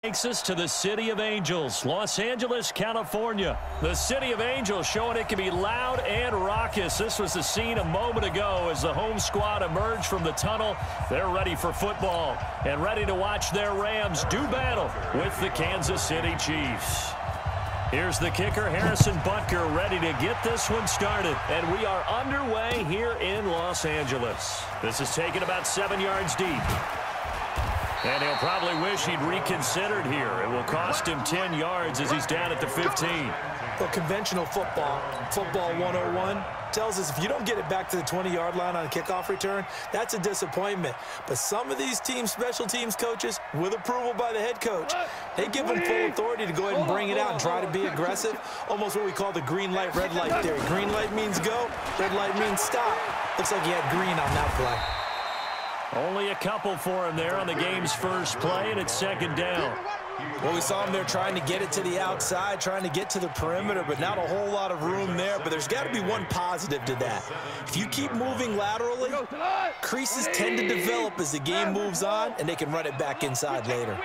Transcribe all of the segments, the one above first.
Takes us to the City of Angels, Los Angeles, California. The City of Angels showing it can be loud and raucous. This was the scene a moment ago as the home squad emerged from the tunnel. They're ready for football and ready to watch their Rams do battle with the Kansas City Chiefs. Here's the kicker, Harrison Butker, ready to get this one started. And we are underway here in Los Angeles. This is taken about 7 yards deep. And he'll probably wish he'd reconsidered here. It will cost him 10 yards as he's down at the 15. Well, conventional football 101, tells us if you don't get it back to the 20-yard line on a kickoff return, that's a disappointment. But some of these team special teams coaches, with approval by the head coach, they give them full authority to go ahead and bring it out and try to be aggressive. Almost what we call the green light, red light theory. Green light means go, red light means stop. Looks like he had green on that play. Only a couple for him there on the game's first play, and it's second down. Well, we saw him there trying to get it to the outside, trying to get to the perimeter, but not a whole lot of room there. But there's got to be one positive to that. If you keep moving laterally, creases tend to develop as the game moves on, and they can run it back inside later.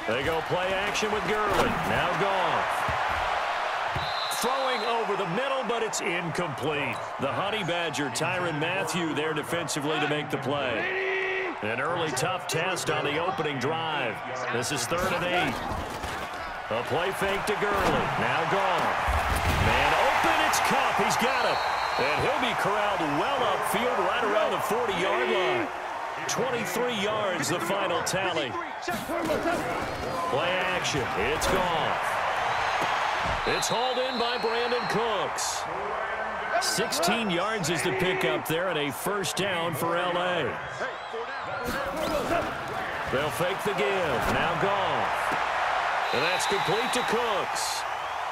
They go play action with Gurley. Now gone. Throwing over the middle, but it's incomplete. The Honey Badger, Tyrann Mathieu, there defensively to make the play. An early tough test on the opening drive. This is 3rd and 8. A play fake to Gurley. Now gone. Man open, it's Kupp. He's got it. And he'll be corralled well upfield right around the 40-yard line. 23 yards, the final tally. Play action. It's gone. It's hauled in by Brandon Cooks. 16 yards is the pickup there and a first down for L.A. They'll fake the give. Now gone. And that's complete to Cooks.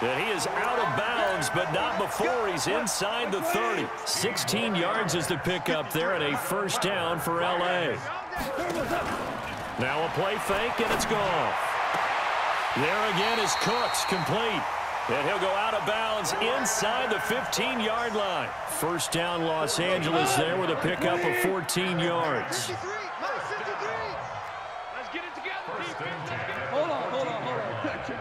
And he is out of bounds, but not before he's inside the 30. 16 yards is the pickup there and a first down for L.A. Now a play fake, and it's gone. There again is Cooks, complete. And he'll go out of bounds inside the 15-yard line. First down, Los Angeles there with a pickup of 14 yards. Let's get it together. Hold on. Check.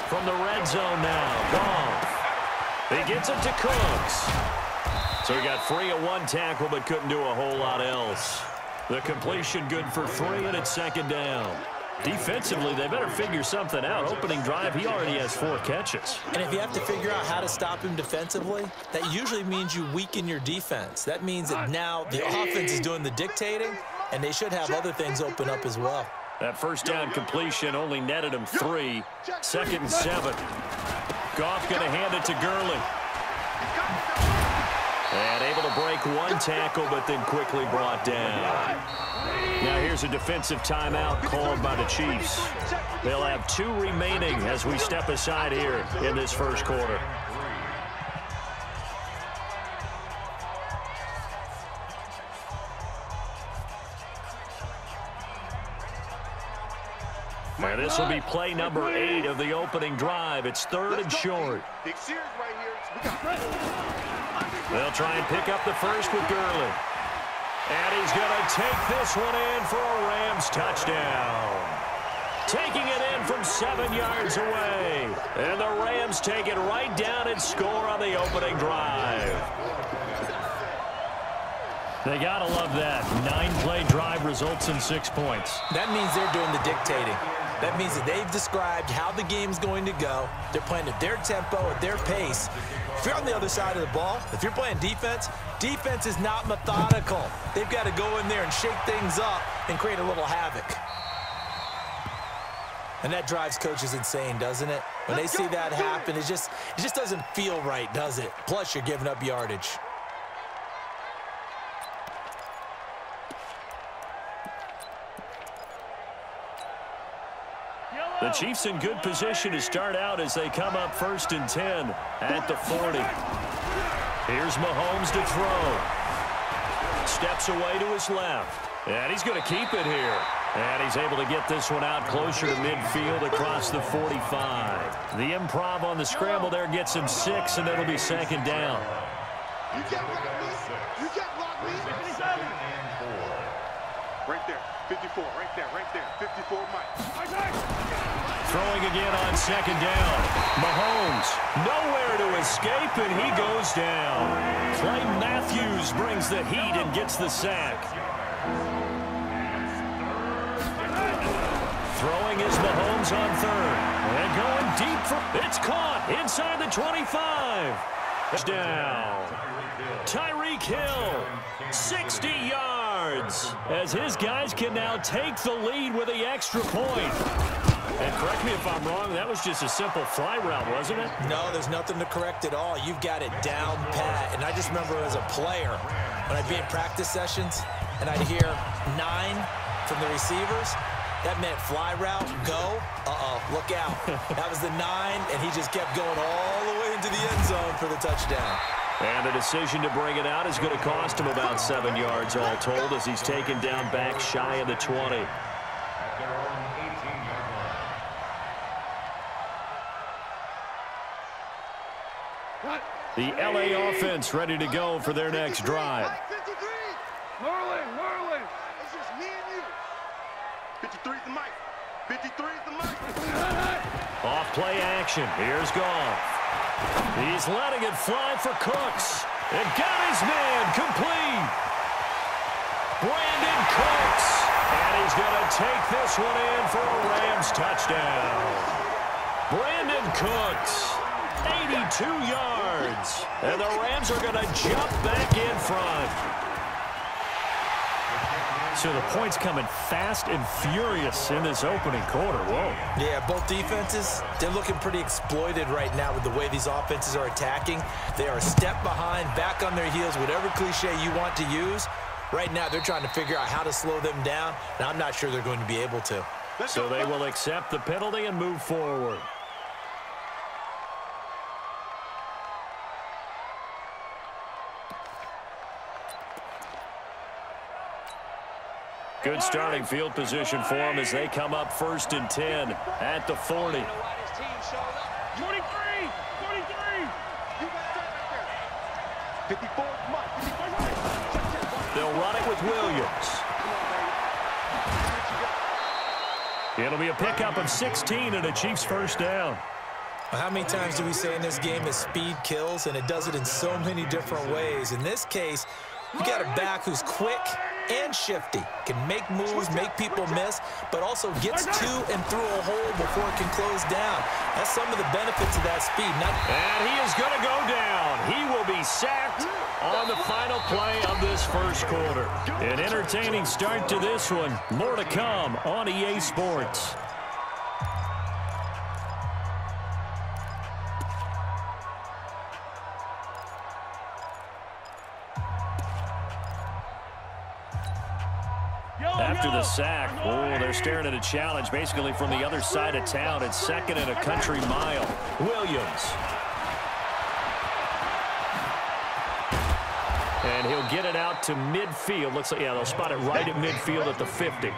From the red zone now, gone. He gets it to Cooks. So he got free of one tackle but couldn't do a whole lot else. The completion good for 3, and it's second down. Defensively, they better figure something out. Opening drive, he already has 4 catches. And if you have to figure out how to stop him defensively, that usually means you weaken your defense. That means that now the offense is doing the dictating, and they should have other things open up as well. That first down completion only netted him 3. 2nd and 7. Goff going to hand it to Gurley. And able to break one tackle, but then quickly brought down. Now here's a defensive timeout called by the Chiefs. They'll have 2 remaining as we step aside here in this first quarter. And this will be play number 8 of the opening drive. It's 3rd and short. They'll try and pick up the first with Gurley. And he's going to take this one in for a Rams touchdown. Taking it in from 7 yards away. And the Rams take it right down and score on the opening drive. They got to love that. 9-play drive results in 6 points. That means they're doing the dictating. That means that they've described how the game's going to go. They're playing at their tempo, at their pace. If you're on the other side of the ball, if you're playing defense, defense is not methodical. They've got to go in there and shake things up and create a little havoc. And that drives coaches insane, doesn't it? When they see that happen, it just doesn't feel right, does it? Plus, you're giving up yardage. The Chiefs in good position to start out as they come up 1st and 10 at the 40. Here's Mahomes to throw. Steps away to his left. And he's going to keep it here. And he's able to get this one out closer to midfield across the 45. The improv on the scramble there gets him 6, and it'll be 2nd down. 54, right there. 54 Mike. Throwing again on second down. Mahomes, nowhere to escape, and he goes down. Clay Matthews brings the heat and gets the sack. Throwing is Mahomes on third. And going deep for... It's caught inside the 25. Down. Tyreek Hill, 60 yards. As his guys can now take the lead with the extra point. And correct me if I'm wrong, that was just a simple fly route, wasn't it? No, there's nothing to correct at all. You've got it down pat. And I just remember as a player, when I'd be in practice sessions, and I'd hear 9 from the receivers, that meant fly route, go, look out. That was the 9, and he just kept going all the way into the end zone for the touchdown. And the decision to bring it out is going to cost him about 7 yards all told as he's taken down back shy of the 20. The LA offense ready to go for their next drive. Merlin. It's just me and you. 53 is the mic. 53 is the mic. Off play action. Here's Goff. He's letting it fly for Cooks. And got his man complete. Brandon Cooks. And he's going to take this one in for a Rams touchdown. Brandon Cooks. 82 yards. And the Rams are going to jump back in front. So the points coming fast and furious in this opening quarter. Whoa. Yeah, both defenses, they're looking pretty exploited right now with the way these offenses are attacking. They are a step behind, back on their heels, whatever cliche you want to use. Right now, they're trying to figure out how to slow them down, and I'm not sure they're going to be able to. So they will accept the penalty and move forward. Good starting field position for them as they come up 1st and 10 at the 40. 23. You got that right there. 54 Mike. They'll run it with Williams. It'll be a pickup of 16 and a Chiefs first down. How many times do we say in this game that speed kills, and it does it in so many different ways? In this case, you got a back who's quick and shifty, can make moves, make people miss, but also gets to and through a hole before it can close down. That's some of the benefits of that speed. And he is going to go down. He will be sacked on the final play of this first quarter. An entertaining start to this one. More to come on EA Sports. After the sack, they're staring at a challenge basically from the other side of town. It's 2nd and a country mile. Williams. And he'll get it out to midfield. Looks like, yeah, they'll spot it right at midfield at the 50.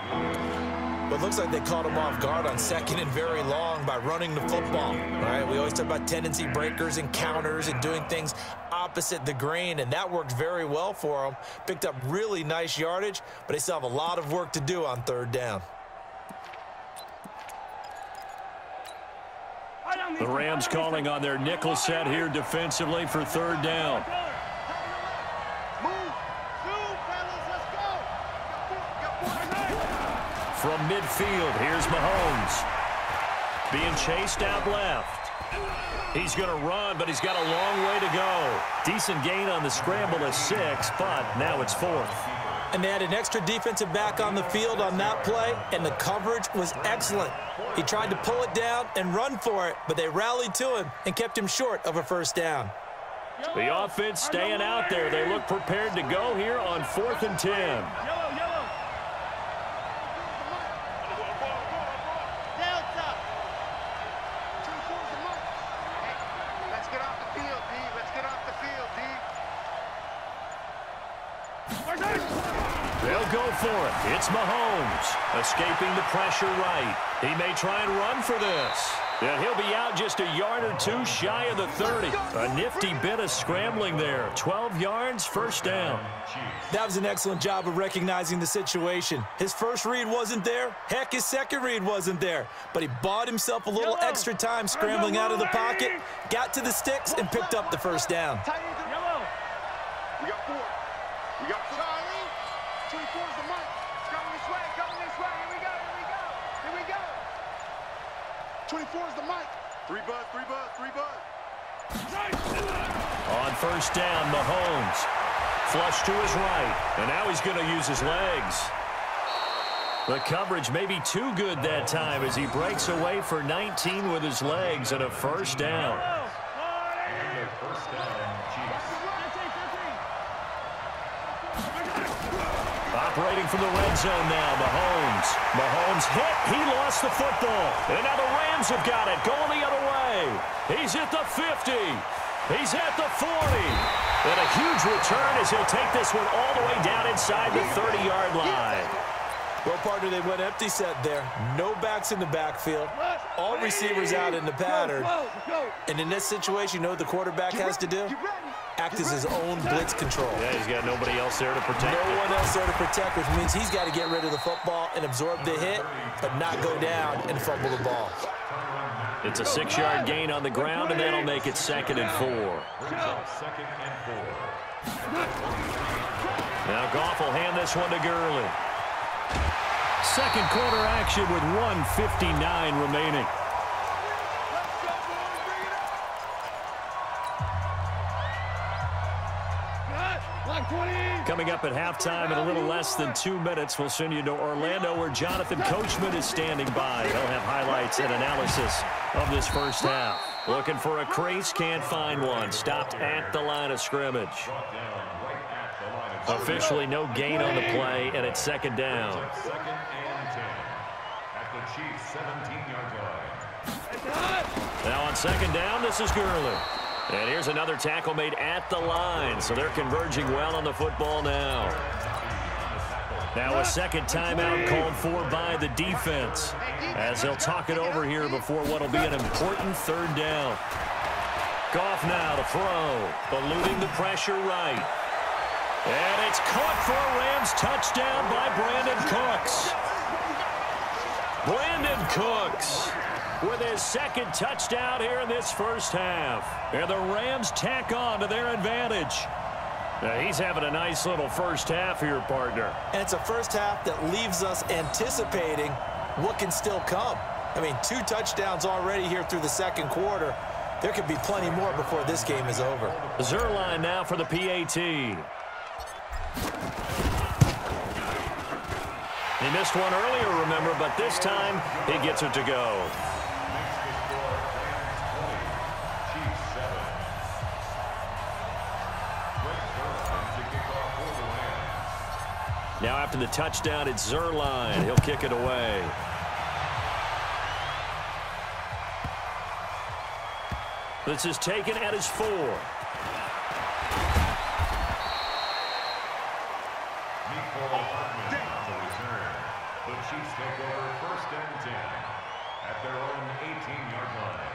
But it looks like they caught him off guard on 2nd and very long by running the football. Right? We always talk about tendency breakers and counters and doing things opposite the grain, and that worked very well for them. Picked up really nice yardage, but they still have a lot of work to do on 3rd down. The Rams calling on their nickel set here defensively for 3rd down. From midfield, here's Mahomes. Being chased out left. He's going to run, but he's got a long way to go. Decent gain on the scramble of 6, but now it's 4th. And they had an extra defensive back on the field on that play, and the coverage was excellent. He tried to pull it down and run for it, but they rallied to him and kept him short of a 1st down. The offense staying out there. They look prepared to go here on 4th and 10. They'll go for it. It's Mahomes escaping the pressure right. He may try and run for this. And he'll be out just a yard or two shy of the 30. A nifty bit of scrambling there. 12 yards, first down. That was an excellent job of recognizing the situation. His first read wasn't there. Heck, his second read wasn't there. But he bought himself a little extra time scrambling out of the pocket, got to the sticks, and picked up the first down. We got 4. We got Charlie. 24 is the mic. Coming this way. Coming this way. Here we go. Here we go. Here we go. 24 is the mic. 3 buzz. 3 buzz. 3 buzz. On first down, Mahomes. Flush to his right. And now he's going to use his legs. The coverage may be too good that time as he breaks away for 19 with his legs and a first down. Operating from the red zone now, Mahomes. Mahomes hit. He lost the football. And now the Rams have got it. Going the other way. He's at the 50. He's at the 40. And a huge return as he'll take this one all the way down inside the 30-yard line. Well, partner, they went empty set there. No backs in the backfield. All receivers out in the pattern. And in this situation, you know what the quarterback has to do? Act as his own blitz control. Yeah, he's got nobody else there to protect No one else there to protect, which means he's got to get rid of the football and absorb the hit, but not go down and fumble the ball. It's a 6-yard gain on the ground, and that'll make it 2nd and 4. Now Goff will hand this one to Gurley. Second quarter action with 1:59 remaining. Coming up at halftime in a little less than 2 minutes, we'll send you to Orlando where Jonathan Coachman is standing by. He'll have highlights and analysis of this first half. Looking for a crease, can't find one. Stopped at the line of scrimmage. Officially no gain on the play, and it's 2nd down. Second and 10 at the Chiefs' 17-yard line. Now on 2nd down, this is Gurley. And here's another tackle made at the line, so they're converging well on the football now. Now a second timeout called for by the defense as they'll talk it over here before what will be an important 3rd down. Goff now to throw, eluding the pressure right. And it's caught for a Rams touchdown by Brandon Cooks. Brandon Cooks with his 2nd touchdown here in this first half. And the Rams tack on to their advantage. Now he's having a nice little first half here, partner. And it's a first half that leaves us anticipating what can still come. I mean, 2 touchdowns already here through the 2nd quarter. There could be plenty more before this game is over. Zerline now for the PAT. He missed one earlier, remember, but this time he gets it to go. Now after the touchdown, it's Zerline. He'll kick it away. This is taken at his 4. The Chiefs take over 1st and 10 at their own 18-yard line.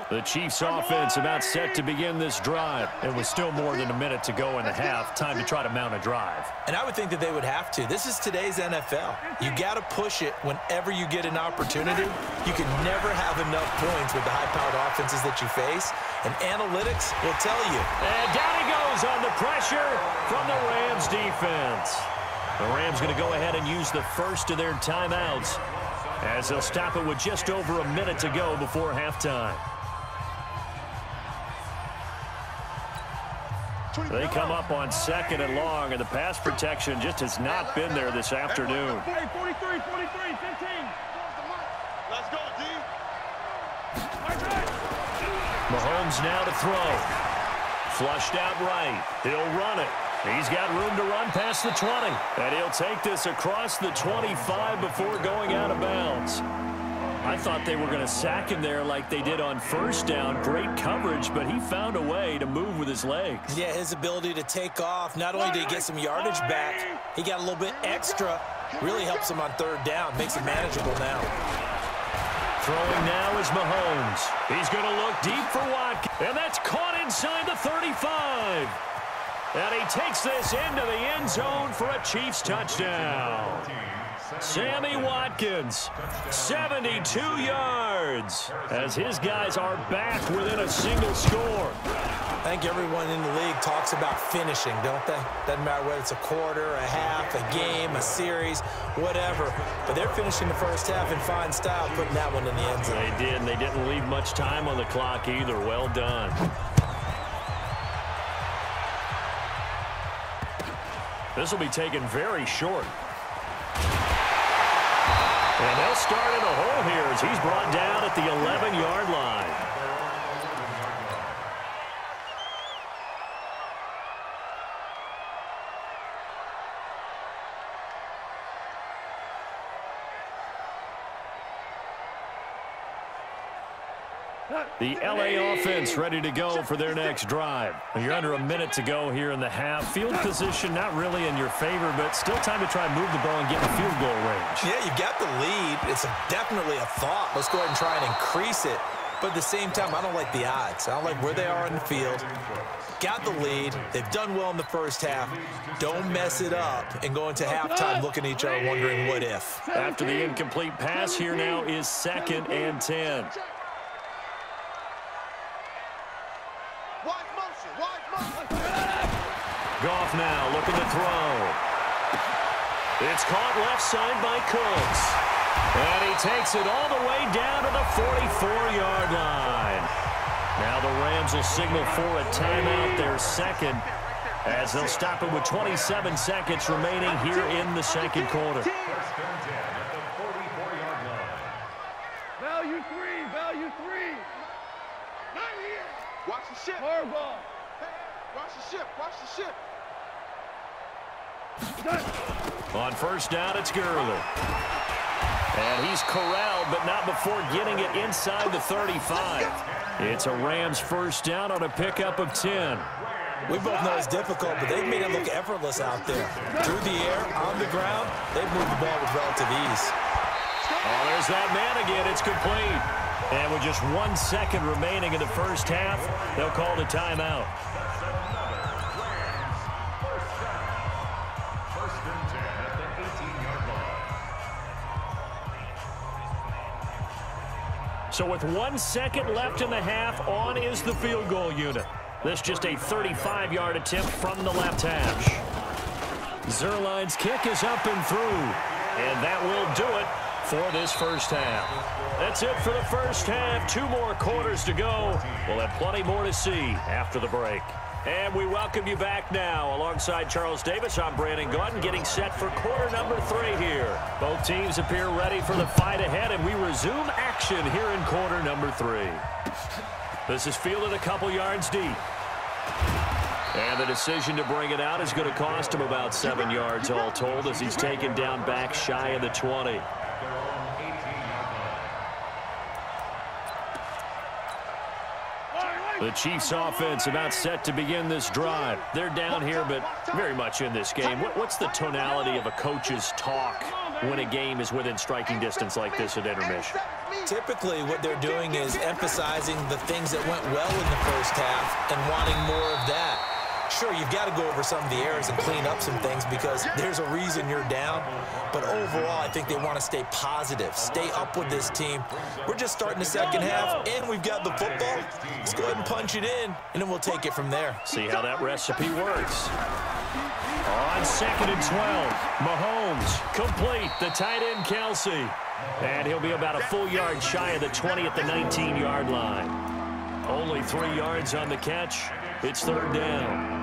The Chiefs offense about set to begin this drive. And with still more than a minute to go in the half, time to try to mount a drive. And I would think that they would have to. This is today's NFL. You got to push it whenever you get an opportunity. You can never have enough points with the high-powered offenses that you face. And analytics will tell you. And down he goes on the pressure from the Rams defense. The Rams going to go ahead and use the first of their timeouts as they'll stop it with just over a minute to go before halftime. They come up on 2nd and long, and the pass protection just has not been there this afternoon. 43, 43, 15. Let's go, D. Mahomes now to throw. Flushed out right. He'll run it. He's got room to run past the 20. And he'll take this across the 25 before going out of bounds. I thought they were going to sack him there like they did on first down. Great coverage, but he found a way to move with his legs. Yeah, his ability to take off, not only did he get some yardage back, he got a little bit extra. Really helps him on third down, makes it manageable now. Throwing now is Mahomes. He's going to look deep for Watkins, and that's caught inside the 35. And he takes this into the end zone for a Chiefs touchdown. Sammy Watkins, 72 yards, as his guys are back within a single score. I think everyone in the league talks about finishing, don't they? Doesn't matter whether it's a quarter, a half, a game, a series, whatever. But they're finishing the first half in fine style, putting that one in the end zone. They did, and they didn't leave much time on the clock either. Well done. This will be taken very short. And they'll start in a hole here as he's brought down at the 11-yard line. The LA offense ready to go for their next drive. You're under a minute to go here in the half. Field position not really in your favor, but still time to try and move the ball and get in field goal range. Yeah, you've got the lead. It's definitely a thought. Let's go ahead and try and increase it. But at the same time, I don't like the odds. I don't like where they are in the field. Got the lead. They've done well in the first half. Don't mess it up and go into halftime looking at each other wondering what if. After the incomplete pass, here now is 2nd and 10. Goff now looking to throw. It's caught left side by Cooks. And he takes it all the way down to the 44-yard line. Now the Rams will signal for a timeout, their second, as they'll stop it with 27 seconds remaining here in the second quarter. Value three, value three. Not here. Watch the ship. Harbaugh. Watch the ship. Watch the ship. On first down, it's Gurley. And he's corralled, but not before getting it inside the 35. It's a Rams first down on a pickup of 10. We both know it's difficult, but they've made it look effortless out there. Through the air, on the ground, they've moved the ball with relative ease. Oh, there's that man again. It's complete. And with just 1 second remaining in the first half, they'll call the timeout. So with 1 second left in the half, on is the field goal unit. This just a 35-yard attempt from the left hash. Zerline's kick is up and through. And that will do it for this first half. That's it for the first half. 2 more quarters to go. We'll have plenty more to see after the break. And we welcome you back now. Alongside Charles Davis, I'm Brandon Gaudin, getting set for quarter number 3 here. Both teams appear ready for the fight ahead, and we resume action here in quarter number 3. This is fielded a couple yards deep. And the decision to bring it out is going to cost him about 7 yards all told, as he's taken down back shy of the 20. The Chiefs offense about set to begin this drive. They're down here, but very much in this game. What's the tonality of a coach's talk when a game is within striking distance like this at intermission? Typically, what they're doing is emphasizing the things that went well in the first half and wanting more of that. Sure, you've got to go over some of the errors and clean up some things because there's a reason you're down. But overall, I think they want to stay positive, stay up with this team. We're just starting the second half, and we've got the football. Let's go ahead and punch it in, and then we'll take it from there. See how that recipe works. On 2nd and 12, Mahomes complete, the tight end Kelsey. And he'll be about a full yard shy of the 20 at the 19-yard line. Only 3 yards on the catch. It's third down.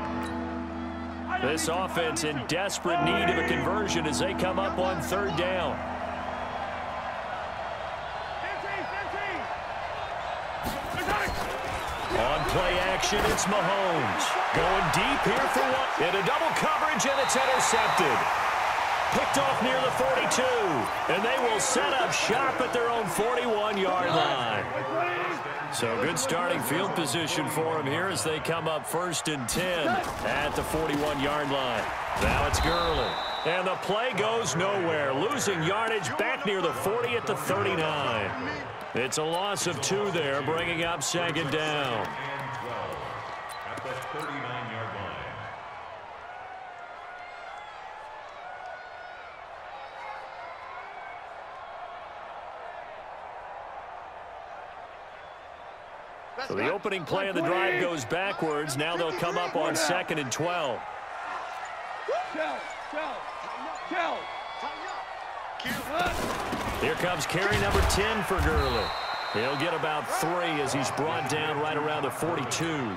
This offense in desperate need of a conversion as they come up on third down. On play action, it's Mahomes. Going deep here for one. In a double coverage, and it's intercepted. Picked off near the 42. And they will set up shop at their own 41-yard line. So good starting field position for them here as they come up 1st and 10 at the 41-yard line. Now it's Gurley. And the play goes nowhere. Losing yardage back near the 40 at the 39. It's a loss of 2 there, bringing up 2nd down. At the 39-yard line. So the opening play of the drive goes backwards. Now they'll come up on 2nd and 12. Here comes carry number 10 for Gurley. He'll get about 3 as he's brought down right around the 42.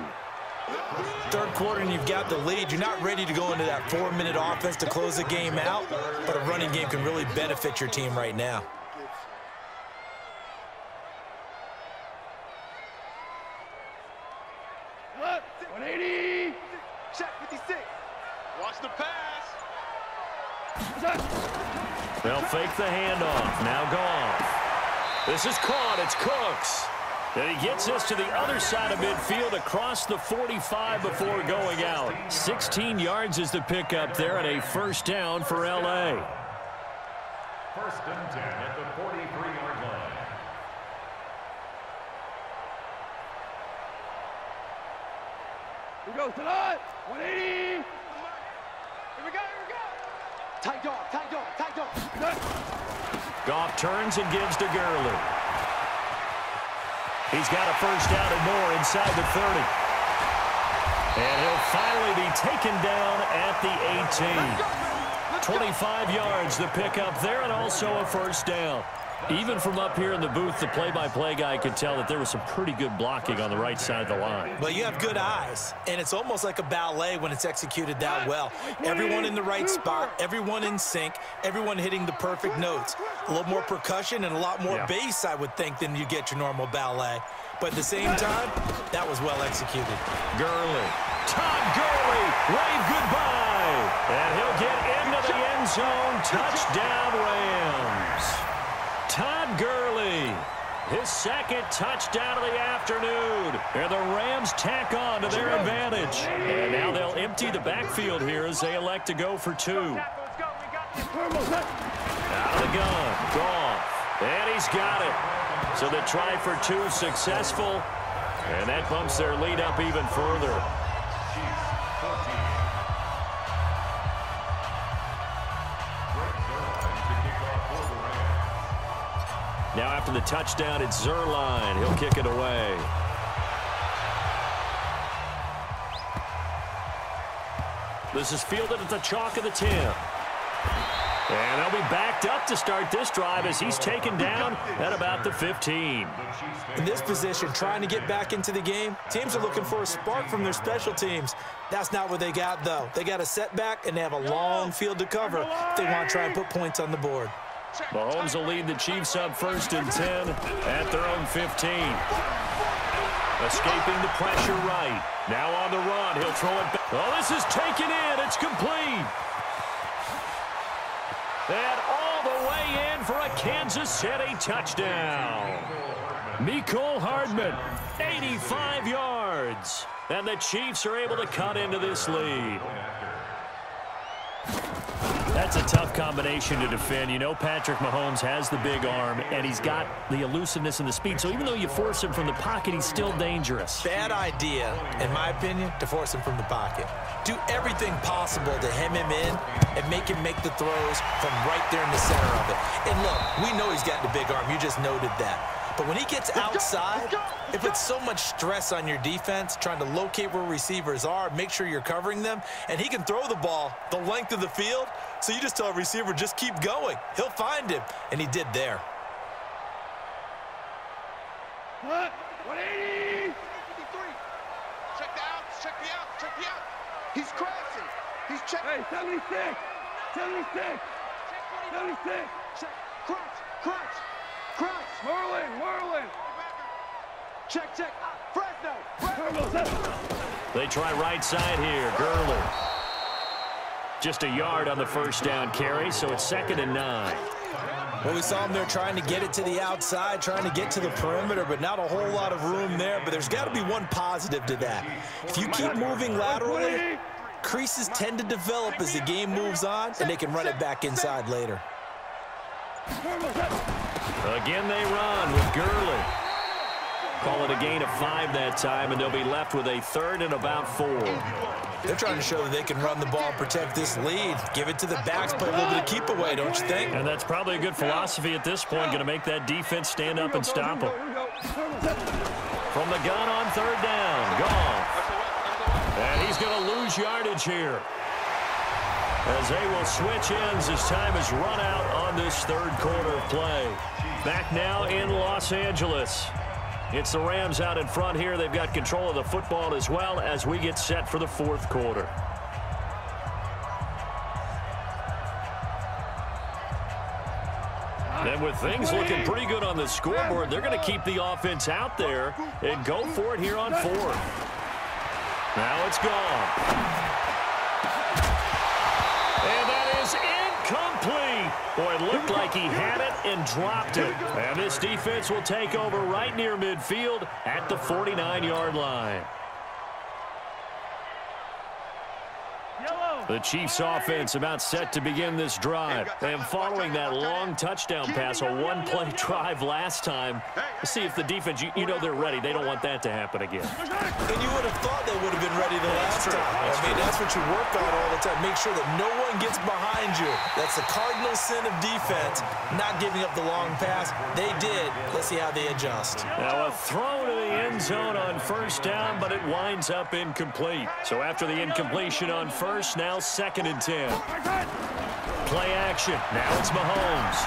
3rd quarter and you've got the lead. You're not ready to go into that 4-minute offense to close the game out, but a running game can really benefit your team right now. Watch the pass. They'll fake the handoff. Now Goff. This is caught. It's Cooks. And he gets this to the other side of midfield across the 45 before going out. 16 yards is the pickup there and a 1st down for L.A. 1st and 10 at the 43-yard line. Here goes tonight. 180. Here we go, here we go. Tight dog, tight dog, tight dog. Goff turns and gives to Gurley. He's got a 1st down and more inside the 30. And he'll finally be taken down at the 18. 25 yards the pickup there and also a 1st down. Even from up here in the booth, the play-by-play guy could tell that there was some pretty good blocking on the right side of the line. Well, you have good eyes, and it's almost like a ballet when it's executed that well. Everyone in the right spot, everyone in sync, everyone hitting the perfect notes. A little more percussion and a lot more bass, I would think, than you get your normal ballet. But at the same time, that was well executed. Gurley. Todd Gurley, wave goodbye. And he'll get into the end zone. Touchdown, Rams. Todd Gurley, his 2nd touchdown of the afternoon. And the Rams tack on to their advantage. And now they'll empty the backfield here as they elect to go for 2. Out of the gun, Goff. And he's got it. So the try for 2 successful. And that bumps their lead up even further. Now after the touchdown, it's Zerline. He'll kick it away. This is fielded at the chalk of the 10. And they'll be backed up to start this drive as he's taken down at about the 15. In this position, trying to get back into the game, teams are looking for a spark from their special teams. That's not what they got, though. They got a setback, and they have a long field to cover if they want to try and put points on the board. Mahomes will lead the Chiefs up 1st and 10 at their own 15. Escaping the pressure right. Now on the run. He'll throw it back. Oh, this is taken in. It's complete. And all the way in for a Kansas City touchdown. Mecole Hardman, 85 yards. And the Chiefs are able to cut into this lead. That's a tough combination to defend. You know Patrick Mahomes has the big arm, and he's got the elusiveness and the speed. So even though you force him from the pocket, he's still dangerous. Bad idea, in my opinion, to force him from the pocket. Do everything possible to hem him in and make him make the throws from right there in the center of it. And look, we know he's got the big arm. You just noted that. But when he gets outside, it puts so much stress on your defense trying to locate where receivers are, make sure you're covering them, and he can throw the ball the length of the field, so you just tell a receiver, just keep going. He'll find him, and he did there. What? 180. 53. Check the outs, check the outs, check the outs. He's crashing. He's checking. Hey, 76. 76. 76. Check. Crunch, crunch, crunch. Merlin. Check, check. Fresno. They try right side here. Gurley. Just a yard on the first down carry, so it's 2nd and 9. Well, we saw them there trying to get it to the outside, trying to get to the perimeter, but not a whole lot of room there. But there's got to be one positive to that. If you keep moving laterally, creases tend to develop as the game moves on, and they can run it back inside later. Again, they run with Gurley. Call it a gain of 5 that time, and they'll be left with a 3rd and about 4. They're trying to show that they can run the ball and protect this lead. Give it to the backs, play a little bit of keep away, don't you think? And that's probably a good philosophy at this point, going to make that defense stand up and stop them. From the gun on 3rd down, Goff. And he's going to lose yardage here, as they will switch ends as time is run out on this 3rd quarter of play. Back now in Los Angeles. It's the Rams out in front here. They've got control of the football as well as we get set for the 4th quarter. And with things looking pretty good on the scoreboard, they're going to keep the offense out there and go for it here on 4th. Now it's gone. And that is incomplete. Boy, it looked like he had it and dropped it. And this defense will take over right near midfield at the 49-yard line. The Chiefs offense about set to begin this drive. And following that long touchdown pass, a one-play drive last time, let's see if the defense, you know they're ready. They don't want that to happen again. And you would have thought they would have been ready the last time. That's what you work on all the time. Make sure that no one gets behind you. That's the cardinal sin of defense, not giving up the long pass. They did. Let's see how they adjust. Now a throw to the end zone on 1st down, but it winds up incomplete. So after the incompletion on 1st, now 2nd and 10. Play action. Now it's Mahomes.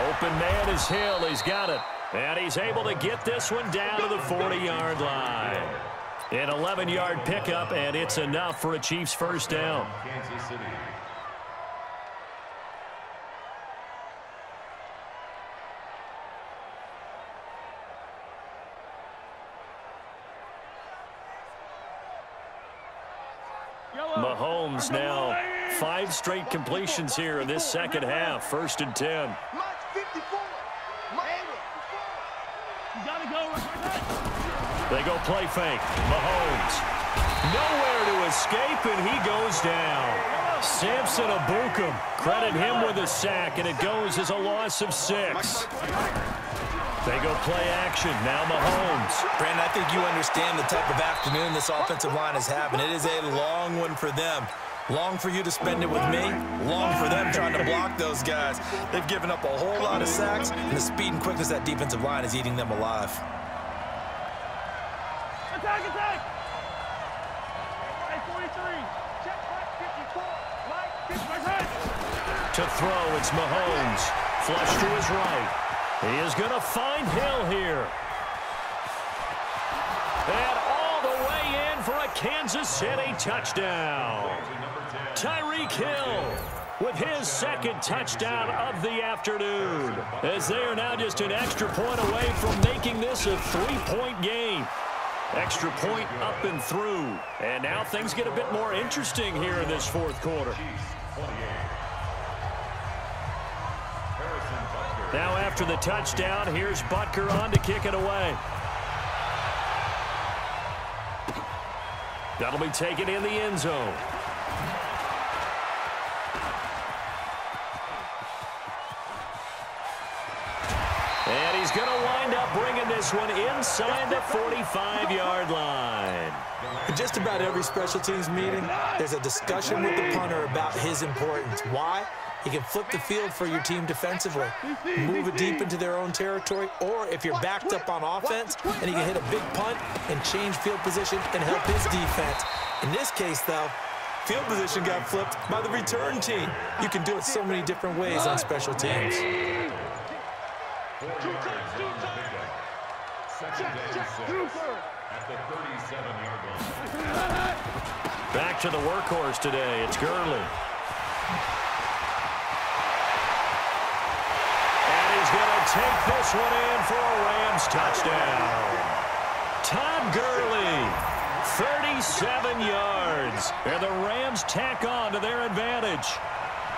Open man is Hill. He's got it. And he's able to get this one down to the 40-yard line. An 11-yard pickup, and it's enough for a Chiefs 1st down. Kansas City. Mahomes now 5 straight completions here in this 2nd half. 1st and 10. They go play fake. Mahomes. Nowhere to escape, and he goes down. Samson Abukum. Credit him with a sack, and it goes as a loss of 6. They go play action. Now Mahomes. Brandon, I think you understand the type of afternoon this offensive line is having. It is a long one for them. Long for you to spend it with me. Long for them trying to block those guys. They've given up a whole lot of sacks, and the speed and quickness of that defensive line is eating them alive. Attack, attack! Hey, 43. Check back 54. Mike, To throw, it's Mahomes. Flush to his right. He is going to find Hill here. And all the way in for a Kansas City touchdown. Tyreek Hill with his 2nd touchdown of the afternoon, as they are now just an extra point away from making this a 3-point game. Extra point up and through. And now things get a bit more interesting here in this 4th quarter. Now after the touchdown, here's Butker on to kick it away. That'll be taken in the end zone. And he's going to wind up bringing this one inside the 45-yard line. In just about every special teams meeting, there's a discussion with the punter about his importance. Why? He can flip the field for your team defensively, move it deep into their own territory, or if you're backed up on offense, and he can hit a big punt and change field position and help his defense. In this case, though, field position got flipped by the return team. You can do it so many different ways on special teams. Back to the workhorse today. It's Gurley. Going to take this one in for a Rams touchdown. Todd Gurley 37 yards. And the Rams tack on to their advantage.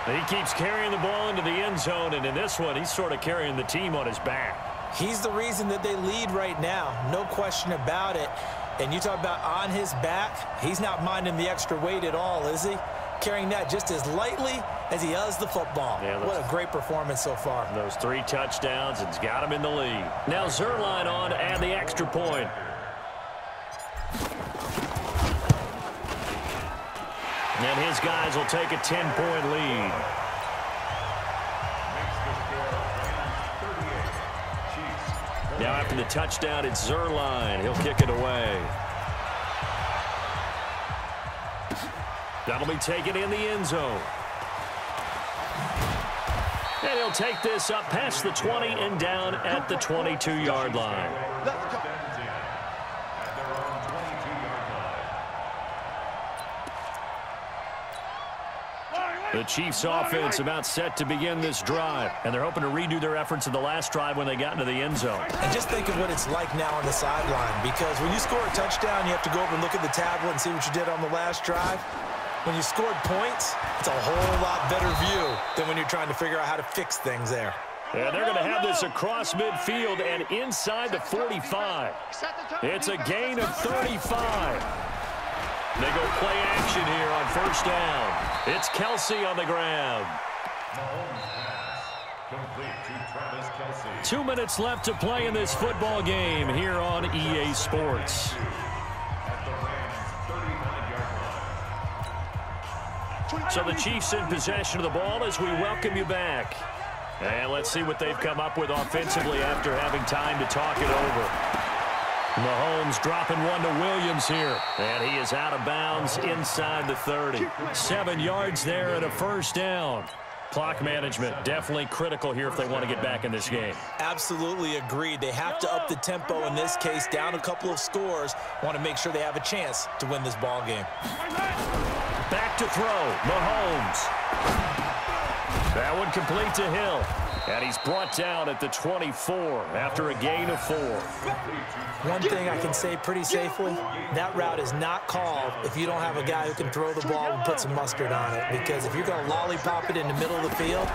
He keeps carrying the ball into the end zone, and in this one, he's sort of carrying the team on his back. He's the reason that they lead right now, no question about it. And you talk about on his back, he's not minding the extra weight at all, is he? Carrying that just as lightly as he does the football. Yeah, what a great performance so far. Those 3 touchdowns, it's got him in the lead. Now Zerline on to add the extra point. And his guys will take a 10-point lead. Now after the touchdown, it's Zerline. He'll kick it away. That'll be taken in the end zone. And he'll take this up past the 20 and down at the 22-yard line. The Chiefs offense about set to begin this drive, and they're hoping to redo their efforts in the last drive when they got into the end zone. And just think of what it's like now on the sideline, because when you score a touchdown, you have to go over and look at the tablet and see what you did on the last drive. When you scored points, it's a whole lot better view than when you're trying to figure out how to fix things there. And they're going to have this across midfield and inside the 45. It's a gain of 35. They go play action here on first down. It's Kelsey on the grab. 2 minutes left to play in this football game here on EA Sports. So the Chiefs in possession of the ball as we welcome you back. And let's see what they've come up with offensively after having time to talk it over. Mahomes dropping one to Williams here. And he is out of bounds inside the 30. 7 yards there and a first down. Clock management definitely critical here if they want to get back in this game. Absolutely agreed. They have to up the tempo in this case, down a couple of scores. Want to make sure they have a chance to win this ball game. Back to throw, Mahomes. That one complete to Hill. And he's brought down at the 24 after a gain of 4. One thing I can say pretty safely, that route is not called if you don't have a guy who can throw the ball and put some mustard on it. Because if you're going to lollipop it in the middle of the field,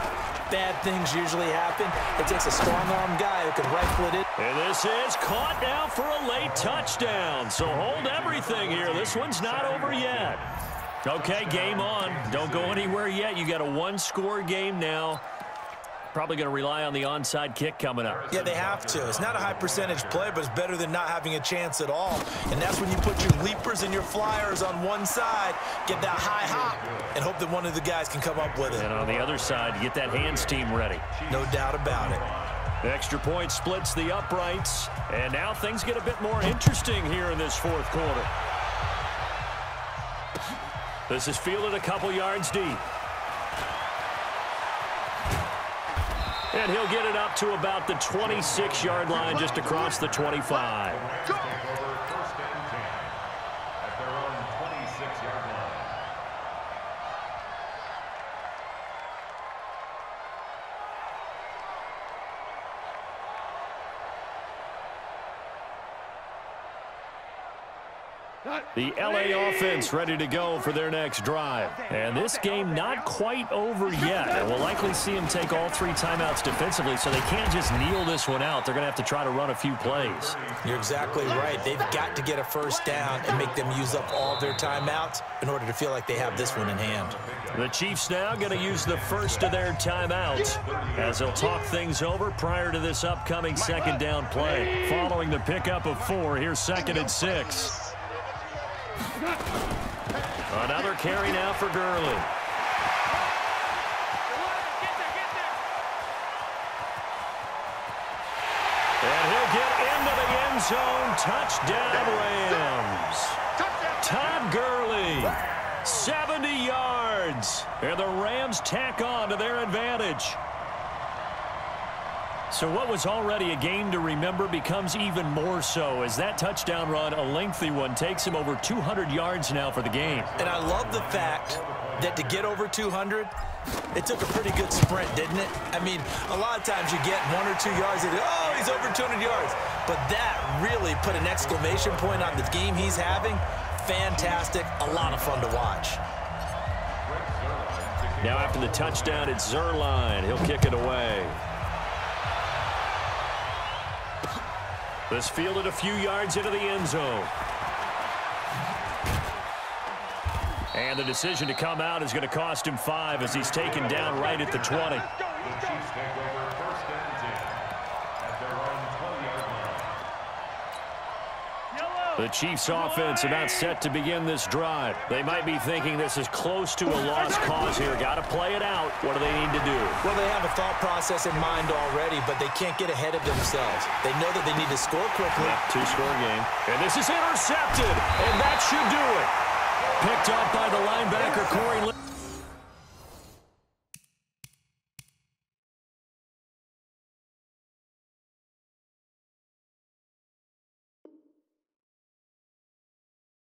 bad things usually happen. It takes a strong-arm guy who can rifle it in. And this is caught now for a late touchdown. So hold everything here. This one's not over yet. Okay, game on. Don't go anywhere yet. You got a 1-score game now. Probably going to rely on the onside kick coming up. Yeah, they have to. It's not a high percentage play, but it's better than not having a chance at all. And that's when you put your leapers and your flyers on one side, get that high hop, and hope that one of the guys can come up with it. And on the other side, you get that hands team ready. No doubt about it. The extra point splits the uprights. And now things get a bit more interesting here in this fourth quarter. This is fielded a couple yards deep. And he'll get it up to about the 26-yard line, just across the 25. The LA offense ready to go for their next drive. And this game not quite over yet. And we'll likely see them take all 3 timeouts defensively, so they can't just kneel this one out. They're going to have to try to run a few plays. You're exactly right. They've got to get a first down and make them use up all their timeouts in order to feel like they have this one in hand. The Chiefs now going to use the first of their timeouts as they'll talk things over prior to this upcoming second down play. Following the pickup of 4, here's 2nd and 6. Another carry now for Gurley. And he'll get into the end zone. Touchdown, Rams. Todd Gurley, 70 yards. And the Rams tack on to their advantage. So what was already a game to remember becomes even more so as that touchdown run, a lengthy one, takes him over 200 yards now for the game. And I love the fact that to get over 200, it took a pretty good sprint, didn't it? I mean, a lot of times you get 1 or 2 yards and, oh, he's over 200 yards. but that really put an exclamation point on the game he's having. Fantastic. A lot of fun to watch. Now after the touchdown, it's Zerline. He'll kick it away. This fielded a few yards into the end zone. And the decision to come out is going to cost him 5 as he's taken down right at the 20. The Chiefs take over first and 10 at their own 20-yard line. The Chiefs offense about set to begin this drive. They might be thinking this is close to a lost cause here. Got to play it out. What do they need to do? Well, they have a thought process in mind already, but they can't get ahead of themselves. They know that they need to score quickly. Two-score game. And this is intercepted, and that should do it. Picked up by the linebacker, Corey.